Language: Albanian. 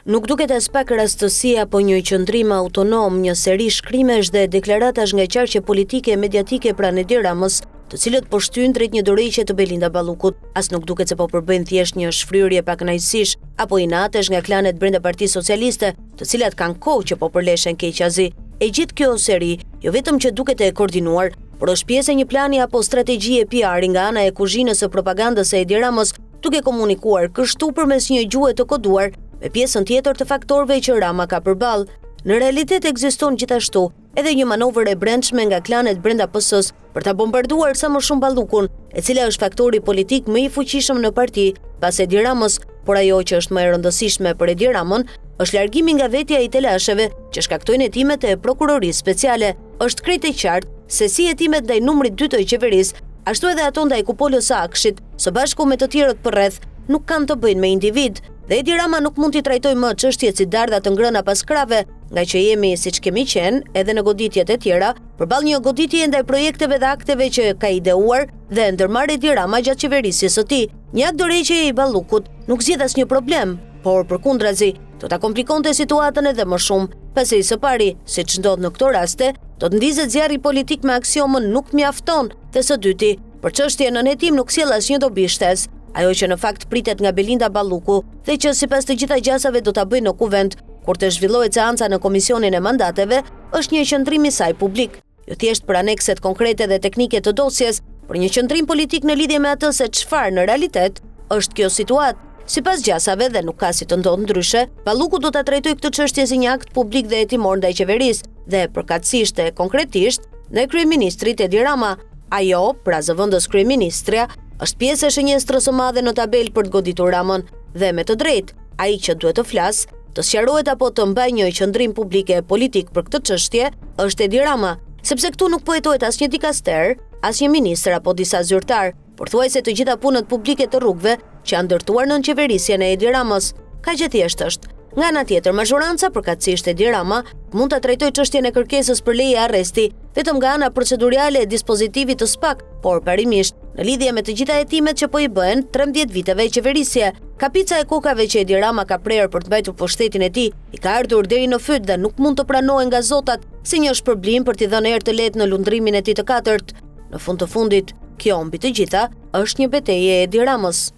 Nuk duket as pak rastësi apo një qëndrim autonom, një seri shkrimesh dhe deklaratash nga qarqe politike e mediatike pranë Edi Ramës, të cilët po shtyn drejt një dorëheqje të Belinda Ballukut. As nuk duket se po përbëjnë thjesht një shfryrje pakënaqësish apo inatesh nga klanet brenda Partisë Socialiste, të cilat kanë kohë që po përleshen keqazi. E gjithë kjo seri, jo vetëm që duket e koordinuar, por është pjesë e një plani apo strategjie PR-i nga ana e kuzhinës së propagandës së Edi Ramës, duke komunikuar kështu përmes një gjuhe të koduar me pjesën tjetër të faktorëve që Rama ka përballë. Në realitet ekziston gjithashtu edhe një manovër e brendshme nga klanet brenda PS-s për ta bombarduar sa më shumë Ballukun, e cila është faktori politik më i fuqishëm në parti pas Edi Ramës, por ajo që është më e rëndësishme për Edi Ramën është largimi nga vetja i telasheve që shkaktojnë hetimet e prokurorisë speciale. Është krejt e qartë se si hetimet ndaj numrit 2 të qeverisë, ashtu edhe ato ndaj kupolës së Akshit, së bashku me të tjerët përreth, nuk kanë të bëjnë me individ. Dhe Edi Rama nuk mund t'i trajtoj më çështjet si dardha të ngrëna pas krave, nga që jemi siç kemi qenë edhe në goditjet e tjera, përballë një goditje ndaj projekteve dhe akteve që ka ideuar dhe ndërmarr Edi Rama gjatë qeverisjes së tij. Një akt dorëheqje i Ballukut nuk zgjidh asnjë problem, por përkundrazi, do ta komplikonte situatën edhe më shumë, pasi së pari, siç ndodh në këto raste, do të ndizet zjarri politik me aksiomën nuk mjafton, dhe së dyti, për çështje nën hetim nuk sjell asnjë dobi shtesë. Ajo që në fakt pritet nga Belinda Balluku dhe që sipas të gjitha gjasave do ta bëjë në kuvent kur të zhvillohet seanca në komisionin e mandateve, është një qëndrim i saj publik, jo thjesht për anekset konkrete dhe teknike të dosjes, por një qëndrim politik në lidhje me atë se çfarë në realitet është kjo situatë. Sipas gjasave dhe nuk ka si të ndodhë ndryshe, Balluku do ta trajtojë këtë çështje si një akt publik dhe hetimor ndaj qeverisë dhe përkatësisht e konkretisht ndaj kryeministrit Edi Rama. Ajo, pra zëvendës kryeministrja, është pjesë e shënjestrës së madhe në tabel për të goditur Ramën dhe me të drejtë, ai që duhet të flasë, të sqarohet apo të mbajë një qëndrim publike politik për këtë çështje është Edi Rama, sepse këtu nuk po hetohet asnjë dikaster, asnjë ministër apo disa zyrtar, por thuajse të gjitha punët publike të rrugëve që janë ndërtuar nën qeverisjen e Edi Ramës. Kaq e thjeshtë është. Nga ana tjetër, mazhoranca, përkatësisht Edi Rama, mund ta trajtojë çështjen e kërkesës për leje arresti vetëm nga ana procedurale e dispozitivit të SPAK, por parimisht në lidhje me të gjitha hetimet që po i bëhen 13 viteve qeverisje. Kapica e kokave që Edi Rama ka prerë për të mbajtur pushtetin e tij i ka ardhur deri në fyt dhe nuk mund të pranohen nga zotat si një shpërblim për t'i dhënë erë të lehtë në lundrimin e tij të katërt. Në fund të fundit, kjo mbi të gjitha është një betejë e Edi Ramës.